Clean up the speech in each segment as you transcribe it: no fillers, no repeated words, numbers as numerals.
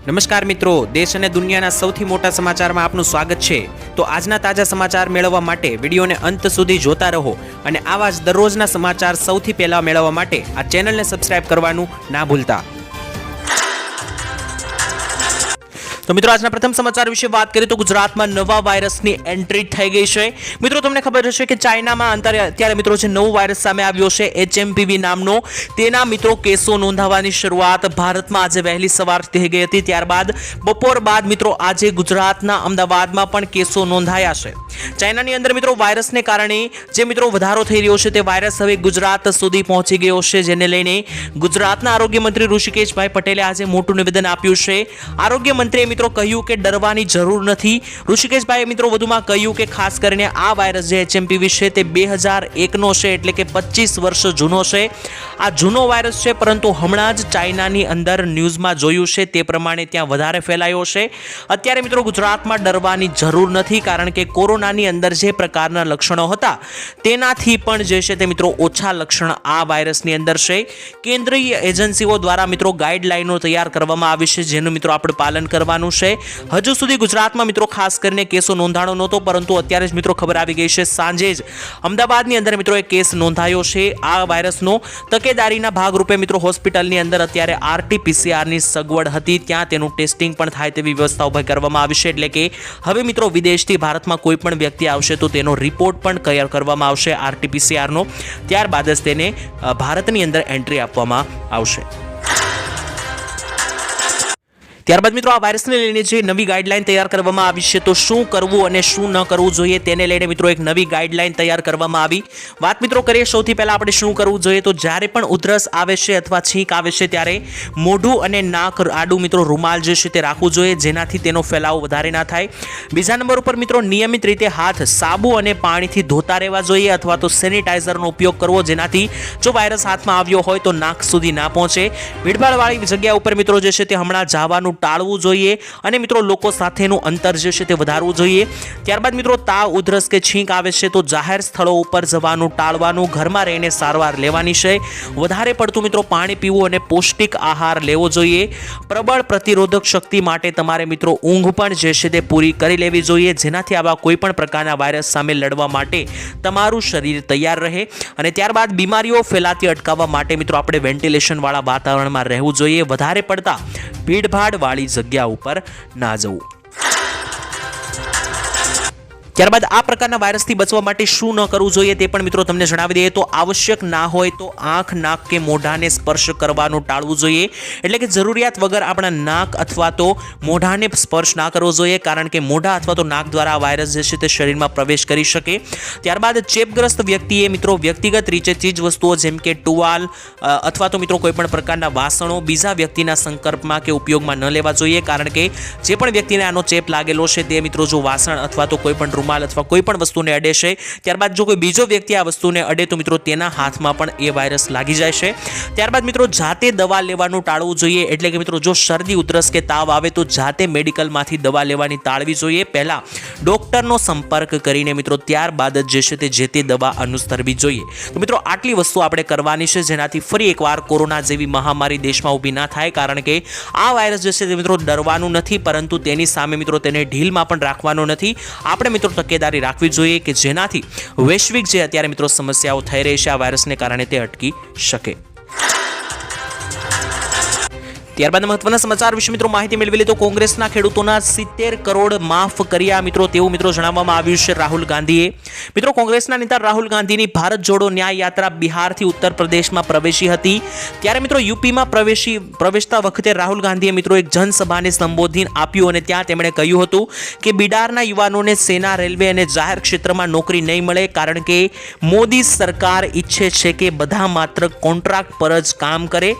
નમસ્કાર મિત્રો, દેશ અને દુનિયાના સૌથી મોટા સમાચારમાં આપનું સ્વાગત છે। તો આજના તાજા સમાચાર મેળવવા માટે વિડીયોને અંત સુધી જોતા રહો અને આવા જ દરરોજના સમાચાર સૌથી પહેલા મેળવવા માટે આ ચેનલને સબસ્ક્રાઇબ કરવાનું ના ભૂલતા। તો મિત્રો આજના પ્રથમ સમાચાર વિશે વાત કરીએ તો ગુજરાતમાં નવા વાયરસની એન્ટ્રી થઈ ગઈ છે। મિત્રો તમને ખબર હશે કે ચાઇનામાં અત્યારે મિત્રો જે નવો વાયરસ સામે આવ્યો છે HMPV નામનો, તેના મિત્રો કેસો નોંધાવવાની શરૂઆત ભારતમાં આજે વહેલી સવારથી થઈ ગઈ હતી। ત્યારબાદ બપોર બાદ મિત્રો આજે ગુજરાતના અમદાવાદમાં પણ કેસો નોંધાયા છે। ચાઇનાની અંદર મિત્રો વાયરસને કારણે જે મિત્રો વધારો થઈ રહ્યો છે તે વાયરસ હવે ગુજરાત સુધી પહોંચી ગયો છે, જેને લઈને ગુજરાતના આરોગ્ય મંત્રી ઋષિકેશભાઈ પટેલે આજે મોટું નિવેદન આપ્યું છે। આરોગ્ય મંત્રીએ મિત્રો કહ્યું કે ડરવાની જરૂર નથી। ઋષિકેશભાઈએ મિત્રો વધુમાં કહ્યું કે ખાસ કરીને આ વાયરસ જે HMPV છે તે 2001 નો છે, એટલે કે 25 વર્ષ જૂનો છે। આ જૂનો વાયરસ છે, પરંતુ હમણાં જ ચાઇનાની અંદર ન્યૂઝમાં જોયું છે તે પ્રમાણે ત્યાં વધારે ફેલાયો છે। અત્યારે મિત્રો ગુજરાતમાં ડરવાની જરૂર નથી, કારણ કે કોરોનાની અંદર જે પ્રકારના લક્ષણો હતા તેનાથી પણ જે છે તે મિત્રો ઓછા લક્ષણ આ વાયરસની અંદર છે। કેન્દ્રીય એજન્સીઓ દ્વારા મિત્રો ગાઈડલાઈનો તૈયાર કરવામાં આવી છે, જેનું મિત્રો આપણે પાલન કરવાનું છે। હજુ સુધી ગુજરાતમાં મિત્રો ખાસ કરીને કેસો નોંધાણો નહોતો, પરંતુ અત્યારે જ મિત્રો ખબર આવી ગઈ છે। સાંજે જ અમદાવાદની અંદર મિત્રો એક કેસ નોંધાયો છે આ વાયરસનો। તકેદારીના ભાગરૂપે મિત્રો હોસ્પિટલની અંદર અત્યારે RT-PCR ની સગવડ હતી, ત્યાં તેનું ટેસ્ટિંગ પણ થાય તેવી વ્યવસ્થા ઊભી કરવામાં આવી છે। એટલે કે હવે મિત્રો વિદેશથી ભારતમાં કોઈ પણ વ્યક્તિ આવશે તો તેનો રિપોર્ટ પણ ક્લિયર કરવામાં આવશે RT-PCR નો, ત્યારબાદ જ તેને ભારતની અંદર એન્ટ્રી આપવામાં આવશે। ત્યારબાદ મિત્રો આ વાયરસને લઈને જે નવી ગાઈડલાઈન તૈયાર કરવામાં આવી છે, તો શું કરવું અને શું ન કરવું જોઈએ તેને લઈને મિત્રો એક નવી ગાઈડલાઈન તૈયાર કરવામાં આવી। વાત મિત્રો કરીએ સૌથી પહેલા આપણે શું કરવું જોઈએ, તો જ્યારે પણ ઉધરસ આવે છે અથવા છીંક આવે છે ત્યારે મોઢું અને નાક આડું મિત્રો રૂમાલ જે છે તે રાખવું જોઈએ, જેનાથી તેનો ફેલાવો વધારે ના થાય। બીજા નંબર ઉપર મિત્રો નિયમિત રીતે હાથ સાબુ અને પાણીથી ધોતા રહેવા જોઈએ, અથવા તો સેનિટાઈઝરનો ઉપયોગ કરવો, જેનાથી જો વાયરસ હાથમાં આવ્યો હોય તો નાક સુધી ના પહોંચે। ભીડભાડવાળી જગ્યા ઉપર મિત્રો જે છે તે હમણાં જવાનું ટાળવું જોઈએ અને મિત્રો લોકો સાથેનું અંતર જે છે તે વધારવું જોઈએ। ત્યારબાદ મિત્રો તાવ, ઉધરસ કે છીંક આવે છે તો જાહેર સ્થળો ઉપર જવાનું ટાળવાનું, ઘરમાં રહીને સારવાર લેવાની છે। વધારે પડતું મિત્રો પાણી પીવું અને પૌષ્ટિક આહાર લેવો જોઈએ। પ્રબળ પ્રતિરોધક શક્તિ માટે તમારે મિત્રો ઊંઘ પણ જે છે તે પૂરી કરી લેવી જોઈએ, જેનાથી આવા કોઈ પણ પ્રકારના વાયરસ સામે લડવા માટે તમારું શરીર તૈયાર રહે। અને ત્યારબાદ બીમારીઓ ફેલાતી અટકાવવા માટે મિત્રો આપણે વેન્ટિલેશન વાળા વાતાવરણમાં રહેવું જોઈએ, વધારે પડતા ભીડભાડ વાળી જગ્યા ઉપર ના જવું। ત્યારબાદ આ પ્રકારના વાયરસથી બચવા માટે શું ન કરવું જોઈએ તે પણ મિત્રો તમને જણાવી દઈએ, તો આવશ્યક ના હોય તો આંખ, નાક કે મોઢાને સ્પર્શ કરવાનું ટાળવું જોઈએ। એટલે કે જરૂરિયાત વગર આપણા નાક અથવા તો મોઢાને સ્પર્શ ના કરવો જોઈએ, કારણ કે મોઢા અથવા તો નાક દ્વારા વાયરસ જે છે તે શરીરમાં પ્રવેશ કરી શકે। ત્યારબાદ ચેપગ્રસ્ત વ્યક્તિએ મિત્રો વ્યક્તિગત રીતે ચીજ વસ્તુઓ જેમ કે ટુવાલ અથવા તો મિત્રો કોઈ પણ પ્રકારના વાસણો બીજા વ્યક્તિના સંપર્કમાં કે ઉપયોગમાં ન લેવા જોઈએ, કારણ કે જે પણ વ્યક્તિને આનો ચેપ લાગેલો છે તે મિત્રો જો વાસણ અથવા તો કોઈ પણ રૂમાલ અથવા કોઈ પણ વસ્તુને અડે છે, ત્યારબાદ જો કોઈ બીજો વ્યક્તિ આ વસ્તુને અડે તો મિત્રો તેના હાથમાં પણ એ વાયરસ લાગી જાય છે। ત્યારબાદ મિત્રો જાતે દવા લેવાનું ટાળવું જોઈએ। એટલે કે મિત્રો જો શરદી, ઉધરસ કે તાવ આવે તો જાતે મેડિકલમાંથી દવા લેવાની ટાળવી જોઈએ। પહેલા ડોક્ટરનો સંપર્ક કરીને મિત્રો ત્યારબાદ જ જે તે દવા અનુસરવી જોઈએ। તો મિત્રો આટલી વસ્તુ આપણે કરવાની છે, જેનાથી ફરી એકવાર કોરોના જેવી મહામારી દેશમાં ઊભી ના થાય, કારણ કે આ વાયરસ જે છે તે મિત્રો ડરવાનું નથી, પરંતુ તેની સામે મિત્રો તેને ઢીલમાં પણ રાખવાનું નથી। આપણે મિત્રો તકેદારી રાખવી જોઈએ કે જેનાથી વૈશ્વિક જે અત્યારે મિત્રો સમસ્યાઓ થઈ રહી છે આ વાયરસને કારણે તે અટકી શકે। ત્યારબાદ મહત્વના સમાચાર વિશે મિત્રો માહિતી મેળવી લે, તો કોંગ્રેસના ખેડૂતોના 70 કરોડ માફ કર્યા મિત્રો તેવું મિત્રો જણાવવામાં આવ્યું છે રાહુલ ગાંધીએ। મિત્રો કોંગ્રેસના નેતા રાહુલ ગાંધીની ભારત જોડો ન્યાય યાત્રા બિહારથી ઉત્તર પ્રદેશમાં પ્રવેશી હતી, ત્યારે મિત્રો યુપીમાં પ્રવેશતા વખતે રાહુલ ગાંધીએ મિત્રો એક જનસભાને સંબોધન આપ્યું અને ત્યાં તેમણે કહ્યું હતું કે બિહારના યુવાનોને સેના, રેલવે અને જાહેર ક્ષેત્રમાં નોકરી નહીં મળે, કારણ કે મોદી સરકાર ઈચ્છે છે કે બધા માત્ર કોન્ટ્રાક્ટ પર જ કામ કરે।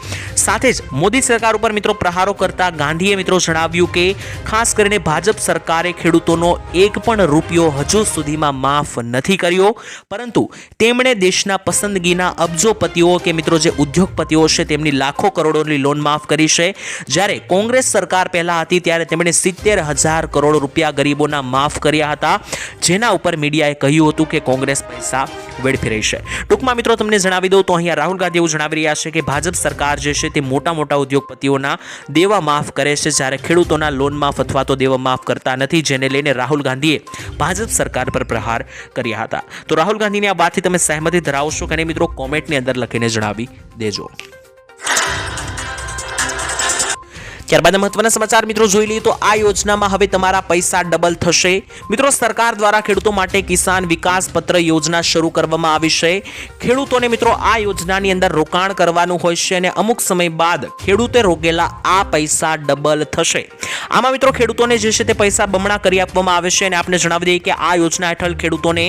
સાથે જ મોદી સરકાર ઉપર મિત્રો પ્રહારો કરતા ગાંધીએ મિત્રો જણાવ્યું કે ખાસ કરીને ભાજપ સરકારે ખેડૂતોનો એક પણ રૂપિયો હજુ સુધીમાં માફ નથી કર્યો, પરંતુ તેમણે દેશના પસંદગીના અબજોપતિઓ કે મિત્રો જે ઉદ્યોગપતિઓ છે તેમની લાખો કરોડોની લોન માફ કરી છે। જ્યારે કોંગ્રેસ સરકાર પહેલા હતી ત્યારે તેમણે 70,000 કરોડ રૂપિયા ગરીબોના માફ કર્યા હતા, જેના ઉપર મીડિયાએ કહ્યું હતું કે કોંગ્રેસ પૈસા વેડફી રહી છે। ટૂંકમાં મિત્રો તમને જણાવી દઉં તો અહીંયા રાહુલ ગાંધી એવું જણાવી રહ્યા છે કે ભાજપ સરકાર જે છે તે મોટા મોટા ઉદ્યોગપતિઓ વેપારીઓના દેવા માફ કરે છે, જ્યારે ખેડૂતોના લોન માફ અથવા તો દેવા માફ કરતા નથી, જેને લઈને રાહુલ ગાંધીએ ભાજપ સરકાર પર પ્રહાર કર્યા હતા. તો રાહુલ ગાંધીની આ વાતથી તમે સહેમતિ ધરાવશો કે નહીં મિત્રો? કોમેન્ટની અંદર લખીને જણાવી દેજો. ત્યારબાદ મહત્વના સમાચાર મિત્રો જોઈ લઈએ તો આ યોજનામાં હવે તમારા પૈસા ડબલ થશે. મિત્રો સરકાર દ્વારા ખેડૂતો માટે કિસાન વિકાસ પત્ર યોજના શરૂ કરવામાં આવી છે. ખેડૂતોને મિત્રો આ યોજનાની અંદર રોકાણ કરવાનું હોય છે અને અમુક સમય બાદ ખેડૂતે રોકેલા આ પૈસા ડબલ થશે. આમાં મિત્રો ખેડૂતોને જે છે તે પૈસા બમણા કરી આપવામાં આવે છે અને આપણે જણાવી દઈએ કે આ યોજના હેઠળ ખેડૂતોને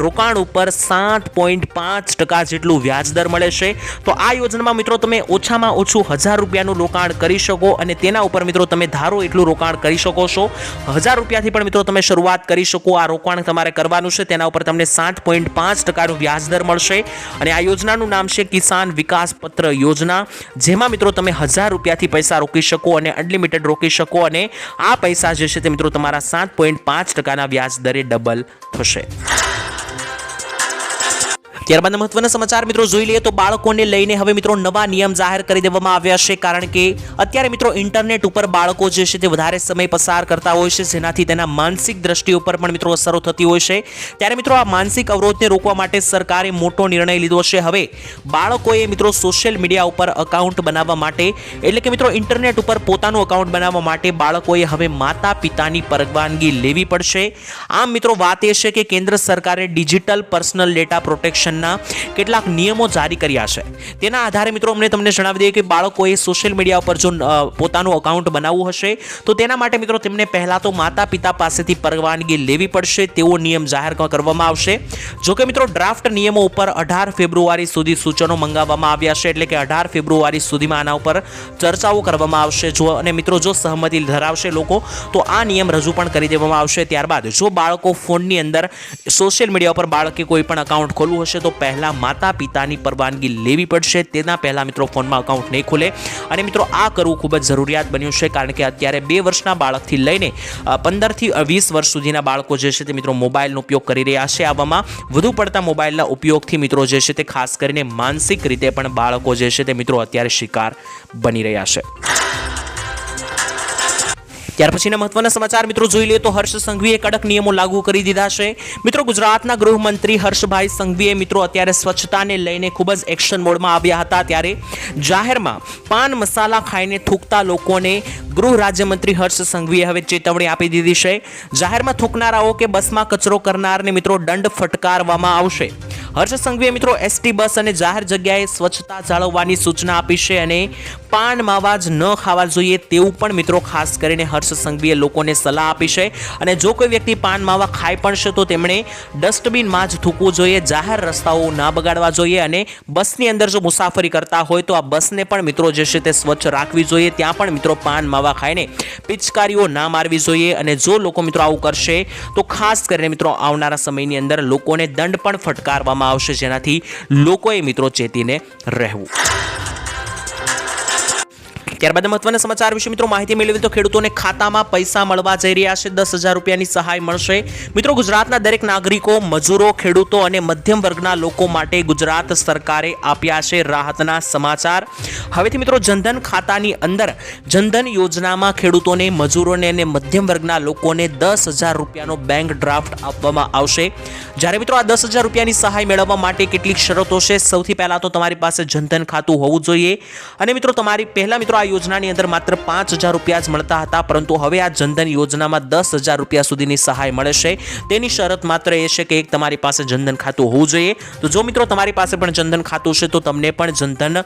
રોકાણ ઉપર 7.5% જેટલું વ્યાજદર મળે છે. તો આ યોજનામાં મિત્રો તમે ઓછામાં ઓછું 1000 રૂપિયાનું રોકાણ કરી શકો અને તેના ઉપર મિત્રો તમે ધારો એટલું રોકાણ કરી શકો છો. 1000 રૂપિયાથી પણ મિત્રો તમે શરૂઆત કરી શકો. આ રોકાણ તમારે કરવાનું છે, તેના ઉપર તમને 7.5%નું વ્યાજદર મળશે અને આ યોજનાનું નામ છે કિસાન વિકાસ પત્ર યોજના, જેમાં મિત્રો તમે 1000 રૂપિયાથી પૈસા રોકી શકો અને અનલિમિટેડ રોકી શકો અને આ પૈસા જે છે તે મિત્રો તમારા 7.5%ના વ્યાજ દરે ડબલ થશે. ત્યારબાદ મહત્વના સમાચાર મિત્રો જોઈ લઈએ તો બાળકોને લઈને હવે મિત્રો નવા નિયમ જાહેર કરી દેવામાં આવ્યા છે, કારણ કે અત્યારે મિત્રો ઇન્ટરનેટ ઉપર બાળકો જે છે તે વધારે સમય પસાર કરતા હોય છે, જેનાથી તેના માનસિક દ્રષ્ટિ ઉપર પણ મિત્રો અસરો થતી હોય છે. ત્યારે મિત્રો આ માનસિક અવરોધને રોકવા માટે સરકારે મોટો નિર્ણય લીધો છે. હવે બાળકોએ મિત્રો સોશિયલ મીડિયા ઉપર અકાઉન્ટ બનાવવા માટે, એટલે કે મિત્રો ઇન્ટરનેટ ઉપર પોતાનું અકાઉન્ટ બનાવવા માટે બાળકોએ હવે માતા પિતાની પરવાનગી લેવી પડશે. આમ મિત્રો વાત એ છે કે કેન્દ્ર સરકારે ડિજિટલ પર્સનલ ડેટા પ્રોટેક્શન કેટલાક નિયમો જારી કર્યા છે. તેના આધારે મિત્રો અમને તમને જણાવી દઈએ કે બાળકોએ સોશિયલ મીડિયા ઉપર જો પોતાનું અકાઉન્ટ બનાવવું હશે તો તેના માટે મિત્રો તેમને પહેલા તો માતા પિતા પાસેથી પરવાનગી લેવી પડશે, તેવો નિયમ જાહેર કરવામાં આવશે. જો કે મિત્રો ડ્રાફ્ટ નિયમો ઉપર 18 ફેબ્રુઆરી સુધી સૂચનો મંગાવવામાં આવ્યા છે, એટલે કે 18 ફેબ્રુઆરી સુધીમાં આના ઉપર ચર્ચાઓ કરવામાં આવશે. અને મિત્રો જો સહમતિ ધરાવશે લોકો તો આ નિયમ રજૂ પણ કરી દેવામાં આવશે. ત્યારબાદ જો બાળકો ફોનની અંદર સોશિયલ મીડિયા ઉપર બાળકે કોઈ પણ અકાઉન્ટ ખોલવું હશે તો પહેલા માતા પિતાની પરવાનગી લેવી પડશે. તેના પહેલા મિત્રો ફોનમાં અકાઉન્ટ નહીં ખુલે અને મિત્રો આ કરવું ખૂબ જ જરૂરિયાત બન્યું છે, કારણ કે અત્યારે 2 વર્ષના બાળકથી લઈને 15 થી 20 વર્ષ સુધીના બાળકો જે છે તે મિત્રો મોબાઈલનો ઉપયોગ કરી રહ્યા છે. આવામાં વધુ પડતા મોબાઈલના ઉપયોગથી મિત્રો જે છે તે ખાસ કરીને માનસિક રીતે પણ બાળકો જે છે તે મિત્રો અત્યારે શિકાર બની રહ્યા છે. ત્યાર પછીના મહત્વના સમાચાર મિત્રો જોઈ લઈએ તો હર્ષ સંઘવીએ કડક નિયમો લાગુ કરી દીધા છે. મિત્રો ગુજરાતના ગૃહમંત્રી હર્ષભાઈ સંઘવીએ મિત્રો અત્યારે સ્વચ્છતાને લઈને ખૂબ જ એક્શન મોડમાં આવ્યા હતા. ત્યારે જાહેરમાં પાન મસાલા ખાઈને થૂકતા લોકોને ગૃહ રાજ્યમંત્રી હર્ષ સંઘવીએ હવે ચેતવણી આપી દીધી છે. જાહેરમાં થૂકનારાઓ કે બસમાં કચરો કરનારને મિત્રો દંડ ફટકારવામાં આવશે. હર્ષ સંઘવીએ મિત્રો એસટી બસ અને જાહેર જગ્યાએ સ્વચ્છતા જાળવવાની સૂચના આપી છે અને પાન માવા જ ન ખાવા જોઈએ તેવું પણ મિત્રો ખાસ કરીને હર્ષ સંઘવીએ લોકોને સલાહ આપી છે. અને જો કોઈ વ્યક્તિ પાન માવા ખાય પણ છે તો તેમણે ડસ્ટબિનમાં જ થૂકવું જોઈએ, જાહેર રસ્તાઓ ના બગાડવા જોઈએ અને બસની અંદર જો મુસાફરી કરતા હોય તો આ બસને પણ મિત્રો જે છે તે સ્વચ્છ રાખવી જોઈએ. ત્યાં પણ મિત્રો પાન માવા ખાઈને પિચકારીઓ ના મારવી જોઈએ અને જો લોકો મિત્રો આવું કરશે તો ખાસ કરીને મિત્રો આવનારા સમયની અંદર લોકોને દંડ પણ ફટકારવામાં આવશે, જેનાથી લોકોએ મિત્રો ચેતીને રહેવું. ત્યારબાદ મહત્વના સમાચાર વિશે મિત્રો માહિતી મેળવી તો ખેડૂતોને ખાતામાં પૈસા મળવા જઈ રહ્યા છે. 10,000 રૂપિયાની સહાય મળશે. મિત્રો ગુજરાતના દરેક નાગરિકો, મજૂરો, ખેડૂતો અને મધ્યમ વર્ગના લોકો માટે ગુજરાત સરકારે આપ્યા છે રાહતના સમાચાર. હવેથી મિત્રો જનધન ખાતાની અંદર જનધન યોજનામાં ખેડૂતોને, મજૂરોને અને મધ્યમ વર્ગના લોકોને 10,000 રૂપિયાનો બેંક ડ્રાફ્ટ આપવામાં આવશે. જ્યારે મિત્રો આ 10,000 રૂપિયાની સહાય મેળવવા માટે કેટલીક શરતો છે. સૌથી પહેલા તો તમારી પાસે જનધન ખાતું હોવું જોઈએ અને મિત્રો તમારી પહેલા મિત્રો યોજનાની અંદર માત્ર 5,000 રૂપિયા જ મળતા હતા, પરંતુ હવે આ જનધન યોજનામાં 10,000 રૂપિયા સુધીની સહાય મળે છે. તેની શરત માત્ર એ છે કે એક તમારી પાસે જનધન ખાતું હોવું જોઈએ. તો જો મિત્રો તમારી પાસે પણ જનધન ખાતું છે તો તમને પણ જનધન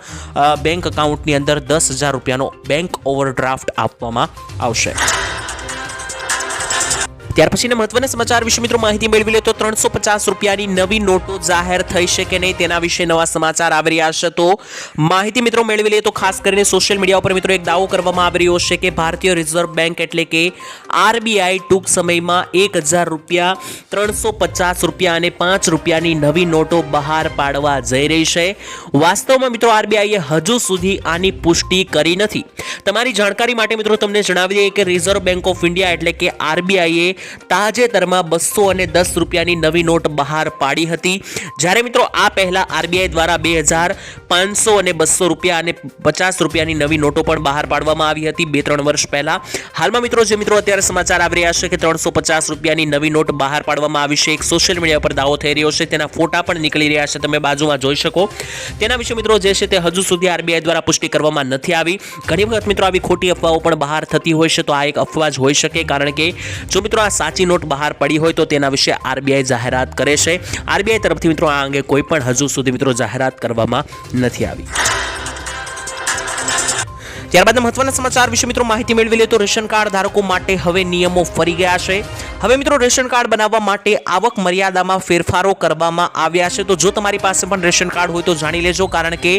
બેંક એકાઉન્ટની અંદર 10,000 રૂપિયાનો બેંક ઓવરડ્રાફ્ટ આપવામાં આવશે. ત્યાર પછીના મહત્વના સમાચાર વિશે મિત્રો માહિતી મેળવી લે તો 350 રૂપિયાની નવી નોટો જાહેર થઈ છે કે નહીં તેના વિશે નવા સમાચાર આવી રહ્યા છે. તો માહિતી મિત્રો મેળવી લે તો ખાસ કરીને સોશિયલ મીડિયા ઉપર મિત્રો એક દાવો કરવામાં આવી રહ્યો છે કે ભારતીય રિઝર્વ બેંક એટલે કે આરબીઆઈ ટૂંક સમયમાં 1,000 રૂપિયા, 350 રૂપિયા અને 5 રૂપિયાની નવી નોટો બહાર પાડવા જઈ રહી છે. વાસ્તવમાં મિત્રો આરબીઆઈએ હજુ સુધી આની પુષ્ટિ કરી નથી. તમારી જાણકારી માટે મિત્રો તમને જણાવી દઈએ કે રિઝર્વ બેંક ઓફ ઇન્ડિયા એટલે કે આરબીઆઈએ તાજેતરમાં 210 રૂપિયાની નવી નોટ બહાર પાડી હતી, જ્યારે મિત્રો આ પહેલા આરબીઆઈ દ્વારા 2000, 500 અને 200 રૂપિયા અને 50 રૂપિયાની નવી નોટો પણ બહાર પાડવામાં આવી હતી 2-3 વર્ષ પહેલા. હાલમાં મિત્રો અત્યારે સમાચાર આવી રહ્યા છે કે 350 રૂપિયાની નવી નોટ બહાર પાડવામાં આવી છે. એક સોશિયલ મીડિયા પર દાવો થઈ રહ્યો છે, તેના ફોટા પણ નીકળી રહ્યા છે, તમે બાજુમાં જોઈ શકો. તેના વિશે મિત્રો જે છે તે હજુ સુધી આરબીઆઈ દ્વારા પુષ્ટિ કરવામાં નથી આવી. ઘણી વખત મિત્રો આવી ખોટી અફવાઓ પણ બહાર થતી હોય છે, તો આ એક અફવા જ હોઈ શકે, કારણ કે જો મિત્રો આ સાચી નોટ બહાર પડી હોય તો તેના વિશે આરબીઆઈ જાહેરાત કરે છે. આરબીઆઈ તરફથી મિત્રો આ અંગે કોઈ પણ હજુ સુધી મિત્રો જાહેરાત કરવામાં નથી આવી. ત્યારબાદ મહત્વના સમાચાર વિશે મિત્રો માહિતી મેળવી લે તો રેશન કાર્ડ ધારકો માટે હવે નિયમો ફરી ગયા છે. હવે મિત્રો રેશન કાર્ડ બનાવવા માટે આવક મર્યાદામાં ફેરફારો કરવામાં આવ્યા છે. તો જો તમારી પાસે પણ રેશન કાર્ડ હોય તો જાણી લેજો, કારણ કે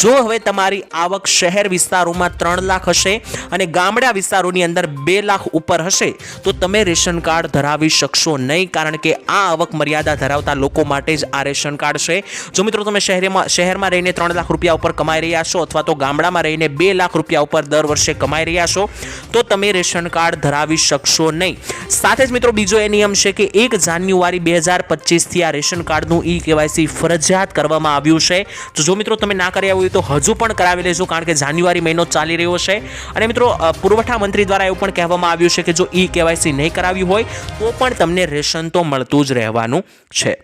જો હવે તમારી આવક શહેર વિસ્તારોમાં 3 લાખ હશે અને ગામડા વિસ્તારોની અંદર 2 લાખ ઉપર હશે તો તમે રેશન કાર્ડ ધરાવી શકશો નહીં, કારણ કે આ આવક મર્યાદા ધરાવતા લોકો માટે જ આ રેશન કાર્ડ છે. જો મિત્રો તમે શહેરમાં રહીને 3 લાખ રૂપિયા ઉપર કમાઈ રહ્યા છો અથવા તો ગામડામાં રહીને 2 લાખ રૂપિયા ઉપર દર વર્ષે કમાઈ રહ્યા છો તો તમે રેશન કાર્ડ ધરાવી શકશો નહીં. સાથે જ મિત્રો બીજો એ નિયમ છે કે 1 જાન્યુઆરી 2025 થી આ રેશન કાર્ડનું ઈ-કેવાયસી ફરજિયાત કરવામાં આવ્યું છે. તો જો મિત્રો તમે ના કર્યા હોય તો હજુ પણ કરાવી લેજો, કારણ કે જાન્યુઆરી મહિનો ચાલી રહ્યો છે અને મિત્રો પુરવઠા મંત્રી દ્વારા એવું પણ કહેવામાં આવ્યું છે કે જો ઈ-કેવાયસી નહીં કરાવ્યું હોય તો પણ તમને રેશન તો મળતું જ રહેવાનું છે.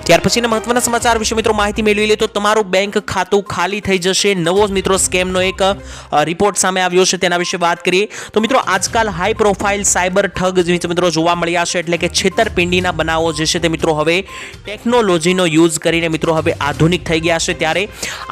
ત્યાર પછીના મહત્વના સમાચાર વિશે મિત્રો માહિતી મેળવી લે તો તમારું બેંક ખાતું ખાલી થઈ જશે. નવો મિત્રો સ્કેમનો એક રિપોર્ટ સામે આવ્યો છે, તેના વિશે વાત કરીએ તો મિત્રો આજકાલ હાઈ પ્રોફાઇલ સાયબર ઠગ મિત્રો જોવા મળ્યા છે, એટલે કે છેતરપિંડીના બનાવો જે છે તે મિત્રો હવે ટેકનોલોજીનો યુઝ કરીને મિત્રો હવે આધુનિક થઈ ગયા છે. ત્યારે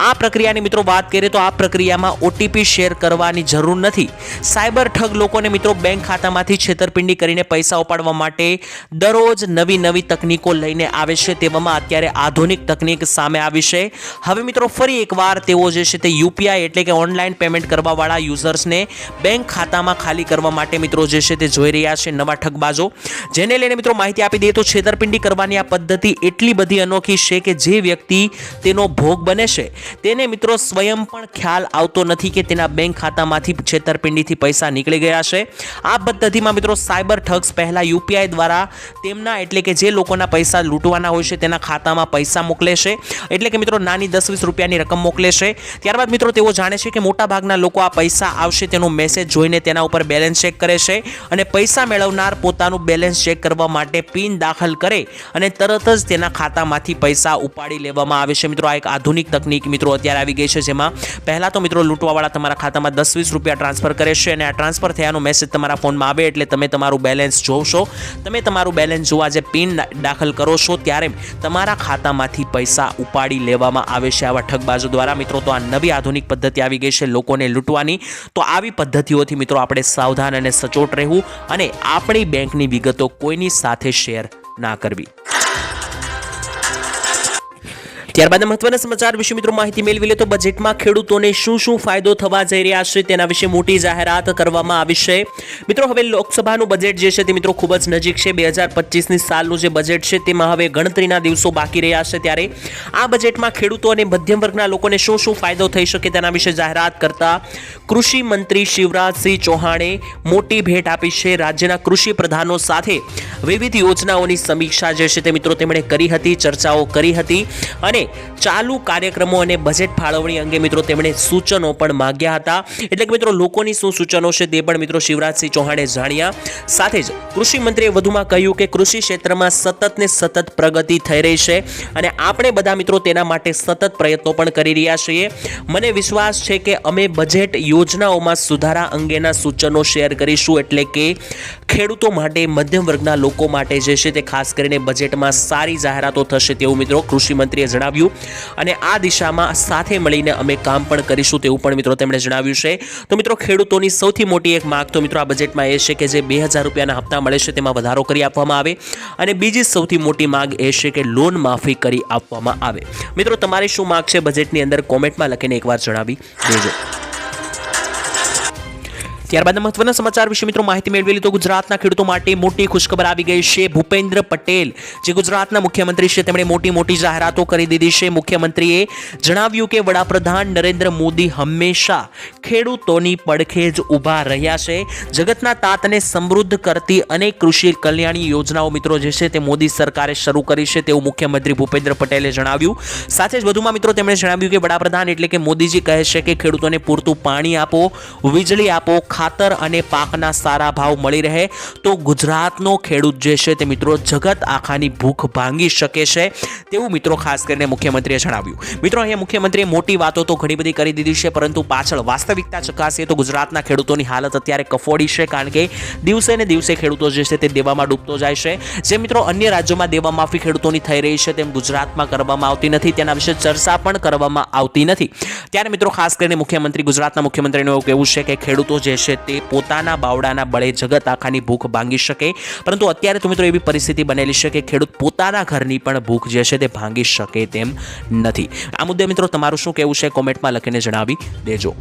આ પ્રક્રિયાની મિત્રો વાત કરીએ તો આ પ્રક્રિયામાં ઓટીપી શેર કરવાની જરૂર નથી. સાયબર ઠગ લોકોને મિત્રો બેંક ખાતામાંથી છેતરપિંડી કરીને પૈસા ઉપાડવા માટે દરરોજ નવી તકનીકો લઈને આવે છે. તેવામાં અત્યારે આધુનિક તકનીક સામે આવી છે. હવે મિત્રો ફરી એકવાર તેઓ જે છે તે યુપીઆઈ એટલે કે ઓનલાઈન પેમેન્ટ કરવા વાળા યુઝર્સને બેંક ખાતામાં ખાલી કરવા માટે મિત્રો જે છે તે જોઈ રહ્યા છે નવા ઠગબાજો. જેને લઈને મિત્રો માહિતી આપી દઈએ તો છેતરપિંડી કરવાની આ પદ્ધતિ એટલી બધી અનોખી છે કે જે વ્યક્તિ તેનો ભોગ બને છે તેને મિત્રો સ્વયં પણ ખ્યાલ આવતો નથી કે તેના બેંક ખાતામાંથી છેતરપિંડીથી પૈસા નીકળી ગયા છે. આ પદ્ધતિમાં મિત્રો સાયબર ઠગ્સ પહેલા યુપીઆઈ દ્વારા તેમના એટલે કે જે લોકોના પૈસા લૂંટવાના હોય છે તેના ખાતામાં પૈસા મોકલે છે, એટલે કે મિત્રો નાની 10-20 રૂપિયાની રકમ મોકલે છે. ત્યારબાદ મિત્રો તેઓ જાણે છે કે મોટા ભાગના લોકો આ પૈસા આવશે તેનો મેસેજ જોઈને તેના ઉપર બેલેન્સ ચેક કરે છે અને પૈસા મેળવનાર પોતાનું બેલેન્સ ચેક કરવા માટે પિન દાખલ કરે અને તરત જ તેના ખાતામાંથી પૈસા ઉપાડી લેવામાં આવે છે. મિત્રો આ એક આધુનિક તકનીક મિત્રો અત્યારે આવી ગઈ છે, જેમાં પહેલા તો મિત્રો લૂંટવાવાળા તમારા ખાતામાં 10-20 રૂપિયા ટ્રાન્સફર કરે છે અને આ ટ્રાન્સફર થયાનો મેસેજ તમારા ફોનમાં આવે એટલે તમે તમારું બેલેન્સ જોશો. તમે તમારું બેલેન્સ જોવા જે પિન દાખલ કરો છો ત્યારે તમારા ખાતામાંથી પૈસા ઉપાડી લેવામાં આવે છે આવા ઠગબાજો દ્વારા. મિત્રો તો આ નવી આધુનિક પદ્ધતિ આવી ગઈ છે લોકોને લૂંટવાની. તો આવી પદ્ધતિઓથી મિત્રો આપણે સાવધાન અને સચોટ રહેવું અને આપણી બેંકની વિગતો કોઈની સાથે શેર ના કરવી. ત્યારબાદ મહત્વના સમાચાર વિશે મિત્રો માહિતી મેળવી લે તો બજેટમાં ખેડૂતોને શું ફાયદો થવા જઈ રહ્યા છે તેના વિશે મોટી જાહેરાત કરવામાં આવી છે. મિત્રો હવે લોકસભાનું બજેટ જે છે તે મિત્રો ખૂબ જ નજીક છે. 2025ની સાલનું જે બજેટ છે તેમાં હવે ગણતરીના દિવસો બાકી રહ્યા છે. ત્યારે આ બજેટમાં ખેડૂતો અને મધ્યમ વર્ગના લોકોને શું ફાયદો થઈ શકે તેના વિશે જાહેરાત કરતા કૃષિ મંત્રી શિવરાજસિંહ ચૌહાણે મોટી ભેટ આપી છે. રાજ્યના કૃષિ પ્રધાનો સાથે વિવિધ યોજનાઓની સમીક્ષા જે છે તે મિત્રો તેમણે કરી હતી, ચર્ચાઓ કરી હતી અને ચાલુ કાર્યક્રમો અને બજેટ ફાળવણી અંગે મિત્રો તેમણે સૂચનો પણ માંગ્યા હતા. એટલે કે મિત્રો લોકોની શું સૂચનો છે તે પણ મિત્રો શિવરાજસિંહ ચૌહાણે જાણ્યા. સાથે જ કૃષિ મંત્રીએ વધુમાં કહ્યું કે કૃષિ ક્ષેત્રમાં સતત પ્રગતિ થઈ રહી છે અને આપણે બધા મિત્રો તેના માટે સતત પ્રયત્નો પણ કરી રહ્યા છીએ. મને વિશ્વાસ છે કે અમે બજેટ યોજનાઓમાં સુધારા અંગેના સૂચનો શેર કરીશું, એટલે કે ખેડૂતો માટે, મધ્યમ વર્ગના લોકો માટે જે છે તે ખાસ કરીને બજેટમાં સારી જાહેરાતો થશે તેવું મિત્રો કૃષિ મંત્રીએ જણાવ્યું અને આ દિશામાં સાથે મળીને અમે કામ પણ કરીશું તેવું પણ મિત્રો તેમણે જણાવ્યું છે. તો મિત્રો ખેડૂતોની સૌથી મોટી એક માંગ તો મિત્રો આ બજેટમાં એ છે કે જે 2000 રૂપિયાના હપ્તા મળે છે તેમાં વધારો કરી આપવામાં આવે અને બીજી સૌથી મોટી માંગ એ છે કે લોન માફી કરી આપવામાં આવે. મિત્રો તમારી શું માંગ છે બજેટની અંદર કોમેન્ટમાં લખીને એકવાર જણાવી દેજો. ત્યારબાદ મહત્વના સમાચાર વિશે મિત્રો માહિતી મેળવી લીધો ગુજરાતના ખેડૂતો માટે મોટી ખુશખબર આવી ગઈ છે. ભૂપેન્દ્ર પટેલ જે ગુજરાતના મુખ્યમંત્રી છે તેમણે મોટી જાહેરાતો કરી દીધી છે. મુખ્યમંત્રીએ જણાવ્યું કે વડાપ્રધાન નરેન્દ્ર મોદી હંમેશા ખેડૂતોની પડખે જ ઊભા રહ્યા છે. જગતના તાતને સમૃદ્ધ કરતી અનેક કૃષિ કલ્યાણી યોજનાઓ મિત્રો જે છે તે મોદી સરકારે શરૂ કરી છે તેવું મુખ્યમંત્રી ભૂપેન્દ્ર પટેલે જણાવ્યું. સાથે જ વધુમાં મિત્રો તેમણે જણાવ્યું કે વડાપ્રધાન એટલે કે મોદીજી કહે છે કે ખેડૂતોને પૂરતું પાણી આપો, વીજળી આપો, ખાતર અને પાકના સારા ભાવ મળી રહે તો ગુજરાતનો ખેડૂત જે છે તે મિત્રો જગત આખાની ભૂખ ભાંગી શકે છે તેવું મિત્રો ખાસ કરીને મુખ્યમંત્રીએ જણાવ્યું. મિત્રો અહીંયા મુખ્યમંત્રીએ મોટી વાતો તો ઘણી બધી કરી દીધી છે, પરંતુ પાછળ વાસ્તવિકતા ચકાસીએ તો ગુજરાતના ખેડૂતોની હાલત અત્યારે કફોડી છે, કારણ કે દિવસે ને દિવસે ખેડૂતો જે છે તે દેવામાં ડૂબતો જાય છે. જે મિત્રો અન્ય રાજ્યોમાં દેવા માફી ખેડૂતોની થઈ રહી છે તેમ ગુજરાતમાં કરવામાં આવતી નથી, તેના વિશે ચર્ચા પણ કરવામાં આવતી નથી. ત્યારે મિત્રો ખાસ કરીને ગુજરાતના મુખ્યમંત્રીનું એવું કહેવું છે કે ખેડૂતો જે છે તે પોતાના બાવડાના બળે જગત આખાની ભૂખ ભાંગી શકે, પરંતુ અત્યારે તો મિત્રો એવી પરિસ્થિતિ બનેલી છે કે ખેડૂત પોતાના ઘરની પણ ભૂખ જે છે તે ભાંગી શકે તેમ નથી. આ મુદ્દે મિત્રો તમારું શું કહેવું છે કોમેન્ટમાં લખીને જણાવી દેજો.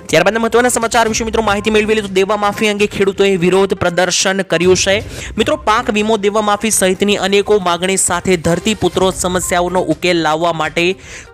ત્યારબાદ મહત્વના સમાચાર વિશે મિત્રો માહિતી મેળવી લીધું. દેવા માફી અંગે ખેડૂતોએ વિરોધ પ્રદર્શન કર્યું છે. મિત્રો પાક વીમો, દેવા માફી સહિતની અનેકો માંગણી સાથે ધરતીપુત્રો સમસ્યાઓનો ઉકેલ લાવવા માટે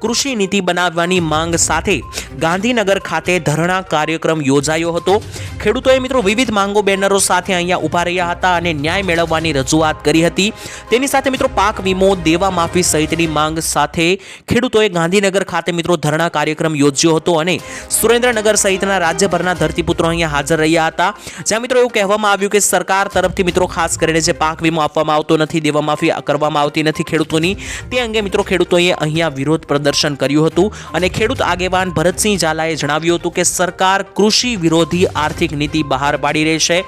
કૃષિ નીતિ બનાવવાની માંગ સાથે ગાંધીનગર ખાતે ધરણા કાર્યક્રમ યોજાયો હતો. ખેડૂતોએ મિત્રો વિવિધ માંગો બેનરો સાથે અહીંયા ઊભા રહ્યા હતા અને ન્યાય મેળવવાની રજૂઆત કરી હતી. તેની સાથે મિત્રો પાક વીમો, દેવા માફી સહિતની માંગ સાથે ખેડૂતોએ ગાંધીનગર ખાતે મિત્રો ધરણા કાર્યક્રમ યોજ્યો હતો અને સુરેન્દ્રનગર સહિતના રાજ્યભરના ધરતીપુત્રો અહીંયા હાજર રહ્યા હતા. જ્યાં મિત્રો એવું કહેવામાં આવ્યું કે સરકાર તરફથી મિત્રો ખાસ કરીને જે પાક વીમો આપવામાં આવતો નથી, દેવા માફી કરવામાં આવતી નથી ખેડૂતોની, તે અંગે મિત્રો ખેડૂતોએ અહીંયા વિરોધ પ્રદર્શન કર્યું હતું. અને ખેડૂત આગેવાન ભરતસિંહ ઝાલાએ જણાવ્યું હતું કે સરકાર કૃષિ વિરોધી આર્થિક નીતિ બહાર પાડી રહી છે,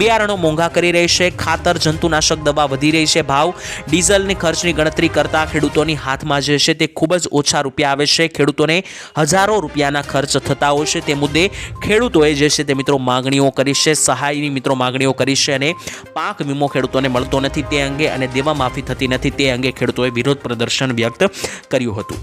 બિયારણો મોંઘા કરી રહી છે, ખાતર, જંતુનાશક દવા વધી રહી છે ભાવ, ડીઝલની ખર્ચની ગણતરી કરતા ખેડૂતોની હાથમાં જે છે તે ખૂબ જ ઓછા રૂપિયા આવે છે, ખેડૂતોને હજારો રૂપિયાના ખર્ચ થતા હોય છે. તે મુદ્દે ખેડૂતોએ જે છે તે મિત્રો માંગણીઓ કરી છે, સહાયની મિત્રો માંગણીઓ કરી છે અને પાક વીમો ખેડૂતોને મળતો નથી તે અંગે અને દેવા માફી થતી નથી તે અંગે ખેડૂતોએ વિરોધ પ્રદર્શન વ્યક્ત કર્યું હતું.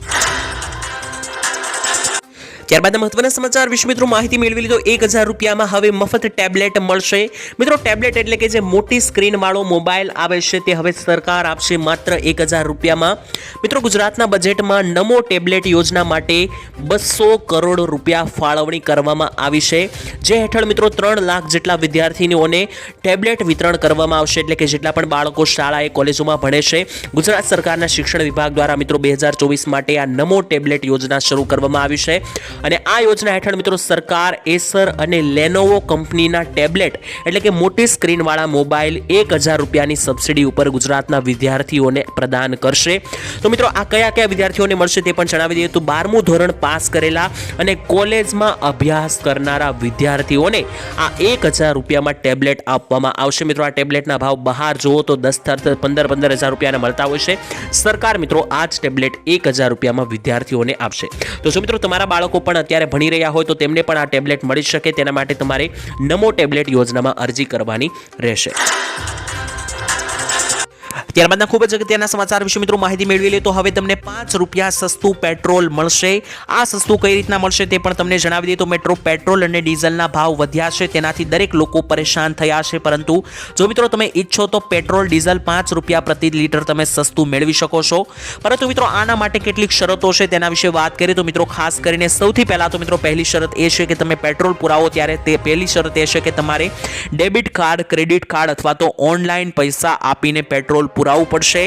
ત્યારબાદ મહત્વના સમાચાર વિશે મિત્રો માહિતી મેળવી લીધો. 1000 રૂપિયામાં હવે મફત ટેબ્લેટ મળશે. મિત્રો ટેબ્લેટ એટલે કે જે મોટી સ્ક્રીન વાળો મોબાઈલ આવે છે તે હવે સરકાર આપશે માત્ર 1000 રૂપિયામાં. મિત્રો ગુજરાતના બજેટમાં નમો ટેબ્લેટ યોજના માટે 200 કરોડ રૂપિયા ફાળવણી કરવામાં આવી છે, જે હેઠળ મિત્રો 3 લાખ જેટલા વિદ્યાર્થીઓને ટેબ્લેટ વિતરણ કરવામાં આવશે. એટલે કે જેટલા પણ બાળકો શાળાએ કોલેજોમાં ભણે છે, ગુજરાત સરકારના શિક્ષણ વિભાગ દ્વારા મિત્રો 2024 માટે આ નમો ટેબ્લેટ યોજના શરૂ કરવામાં આવી છે. અને આ યોજના હેઠળ મિત્રો સરકાર એસર અને લેનોવો કંપનીના ટેબ્લેટ એટલે કે મોટી સ્ક્રીન વાળા મોબાઈલ 1000 રૂપિયાની સબસિડી ઉપર ગુજરાતના વિદ્યાર્થીઓને પ્રદાન કરશે. તો મિત્રો આ કયા વિદ્યાર્થીઓને મળશે તે પણ જણાવી દઈએ તો 12મું ધોરણ પાસ કરેલા અને કોલેજમાં અભ્યાસ કરનારા વિદ્યાર્થીઓને આ 1000 રૂપિયામાં ટેબ્લેટ આપવામાં આવશે. મિત્રો આ ટેબ્લેટના ભાવ બહાર જુઓ તો 10,000 રૂપિયાના મળતા હોય છે. સરકાર મિત્રો આ જ ટેબ્લેટ 1000 રૂપિયામાં વિદ્યાર્થીઓને આપશે. તો જો મિત્રો તમારા બાળકો પણ અત્યારે ભણી રહ્યા હોય તો તેમને પણ આ ટેબ્લેટ મળી શકે, તેના માટે તમારે નમો ટેબ્લેટ યોજનામાં અરજી કરવાની રહેશે. ત્યારબાદના ખૂબ જ અગત્યના સમાચાર વિશે મિત્રો માહિતી મેળવી લે તો હવે તમને 5 રૂપિયા સસ્તું પેટ્રોલ મળશે. આ સસ્તું કઈ રીતના મળશે તે પણ તમને જણાવી દઈએ તો મિત્રો પેટ્રોલ અને ડીઝલના ભાવ વધ્યા છે, તેનાથી દરેક લોકો પરેશાન થયા છે, પરંતુ જો મિત્રો તમે ઈચ્છો તો પેટ્રોલ ડીઝલ 5 રૂપિયા પ્રતિ લીટર તમે સસ્તું મેળવી શકો છો. પરંતુ મિત્રો આના માટે કેટલીક શરતો છે તેના વિશે વાત કરીએ તો મિત્રો ખાસ કરીને સૌથી પહેલા તો મિત્રો પહેલી શરત એ છે કે તમે પેટ્રોલ પુરાવો ત્યારે તે પહેલી શરત એ છે કે તમારે ડેબિટ કાર્ડ, ક્રેડિટ કાર્ડ અથવા તો ઓનલાઈન પૈસા આપીને પેટ્રોલ પુરાવવું પડશે.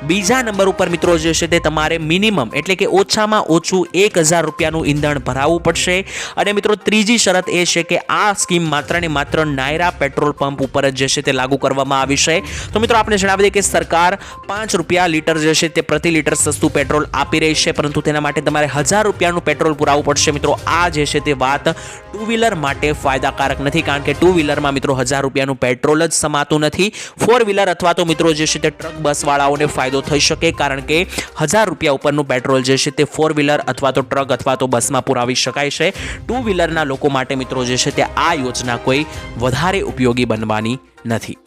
બીજા નંબર ઉપર મિત્રો જે છે તે તમારે મિનિમમ એટલે કે ઓછામાં ઓછું 1000 રૂપિયાનું ઈંધણ ભરાવવું પડશે. અને મિત્રો ત્રીજી શરત એ છે કે આ સ્કીમ માત્ર ને માત્ર નાયરા પેટ્રોલ પંપ ઉપર જ જે છે તે લાગુ કરવામાં આવી છે. તો મિત્રો આપણે જણાવી દઈએ કે સરકાર 5 રૂપિયા લીટર જે છે તે પ્રતિ લીટર સસ્તું પેટ્રોલ આપી રહી છે, પરંતુ તેના માટે તમારે 1000 રૂપિયાનું પેટ્રોલ પુરાવવું પડશે. મિત્રો આ જે છે તે વાત ટુ વ્હીલર માટે ફાયદાકારક નથી, કારણ કે ટુ વ્હીલરમાં મિત્રો 1000 રૂપિયાનું પેટ્રોલ જ સમાતું નથી. ફોર વ્હીલર અથવા તો મિત્રો જે છે તે ટ્રક બસ વાળાઓને ફાયદો થઈ શકે, કારણ કે 1000 રૂપિયા ઉપરનું પેટ્રોલ જે છે તે ફોર વ્હીલર અથવા તો ટ્રક અથવા તો બસમાં પુરાવી શકાય છે. ટુ વ્હીલરના લોકો માટે મિત્રો જે છે તે આ યોજના કોઈ વધારે ઉપયોગી બનવાની નથી.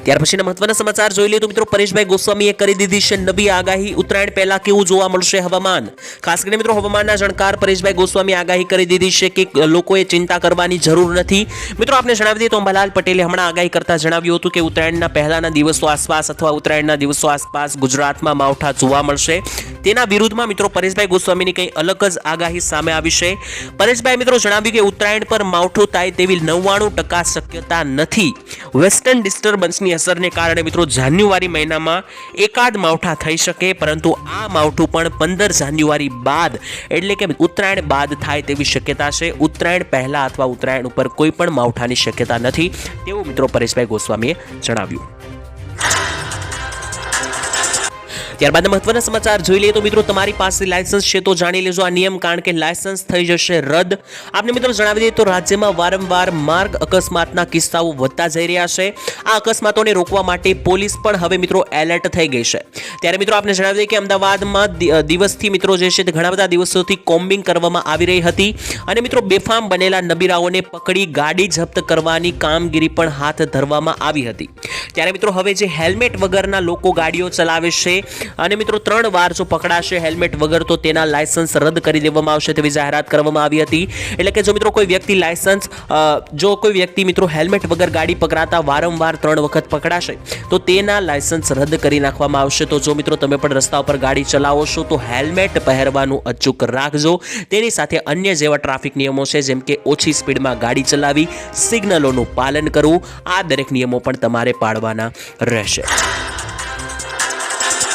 ત્યાર પછીના મહત્વના સમાચાર જોઈ લઈએ તો મિત્રો પરેશભાઈ ગોસ્વામીએ કરી દીધી છે નવી આગાહી. ઉત્તરાયણ પહેલા કેવું જોવા મળશે હવામાન. ખાસ કરીને મિત્રો હવામાનના જાણકાર પરેશભાઈ ગોસ્વામીએ આગાહી કરી દીધી છે કે લોકોએ ચિંતા કરવાની જરૂર નથી. મિત્રો આપને જણાવી દઈએ તો અંબાલાલ પટેલે હમણાં આગાહી કરતા જણાવ્યું હતું કે ઉત્તરાયણના પહેલાના દિવસો આસપાસ અથવા ઉત્તરાયણના દિવસો આસપાસ ગુજરાતમાં માવઠા જોવા મળશે. તેના વિરુદ્ધમાં મિત્રો પરેશભાઈ ગોસ્વામીની કંઈ અલગ જ આગાહી સામે આવી છે. પરેશભાઈ મિત્રો જણાવ્યું કે ઉત્તરાયણ પર માવઠું થાય તેવી 99% શક્યતા નથી. વેસ્ટર્ન ડિસ્ટર્બન્સની અસરને કારણે મિત્રો જાન્યુઆરી મહિનામાં એકાદ માવઠા થઈ શકે, પરંતુ આ માવઠું પણ 15 જાન્યુઆરી બાદ એટલે કે ઉત્તરાયણ બાદ થાય તેવી શક્યતા છે. ઉત્તરાયણ પહેલા અથવા ઉત્તરાયણ ઉપર કોઈ પણ માવઠાની શક્યતા નથી તેવું મિત્રો પરેશભાઈ ગોસ્વામીએ જણાવ્યું. ત્યારબાદ મહત્વના સમાચાર જોઈ લઈએ તો મિત્રો તમારી પાસે લાયસન્સ છે તો જાણી લેજો આ નિયમ, કારણ કે લાયસન્સ થઈ જશે રદ. આપને મિત્રો જણાવી દઈએ તો રાજ્યમાં વારંવાર માર્ગ અકસ્માતના કિસ્સાઓ વધતા જઈ રહ્યા છે. આ અકસ્માતોને રોકવા માટે પોલીસ પણ હવે મિત્રો એલર્ટ થઈ ગઈ છે. ત્યારે મિત્રો આપને જણાવી દઈએ કે અમદાવાદમાં દિવસથી મિત્રો જે છે તે ઘણા બધા દિવસોથી કોમ્બિંગ કરવામાં આવી રહી હતી અને મિત્રો બેફામ બનેલા નબીરાઓને પકડી ગાડી જપ્ત કરવાની કામગીરી પણ હાથ ધરવામાં આવી હતી. ત્યારે મિત્રો હવે જે હેલ્મેટ વગરના લોકો ગાડીઓ ચલાવે છે અને મિત્રો 3 વાર જો પકડાશે હેલ્મેટ વગર તો તેના લાયસન્સ રદ કરી દેવામાં આવશે તેવી જાહેરાત કરવામાં આવી હતી. એટલે કે જો મિત્રો કોઈ વ્યક્તિ મિત્રો હેલ્મેટ વગર ગાડી પકડાતા વારંવાર 3 વખત પકડાશે તો તેના લાયસન્સ રદ કરી નાખવામાં આવશે. તો જો મિત્રો તમે પણ રસ્તા ઉપર ગાડી ચલાવો છો તો હેલ્મેટ પહેરવાનું અચૂક રાખજો. તેની સાથે અન્ય જેવા ટ્રાફિક નિયમો છે જેમ કે ઓછી સ્પીડમાં ગાડી ચલાવી, સિગ્નલોનું પાલન કરવું, આ દરેક નિયમો પણ તમારે પાળવાના રહેશે.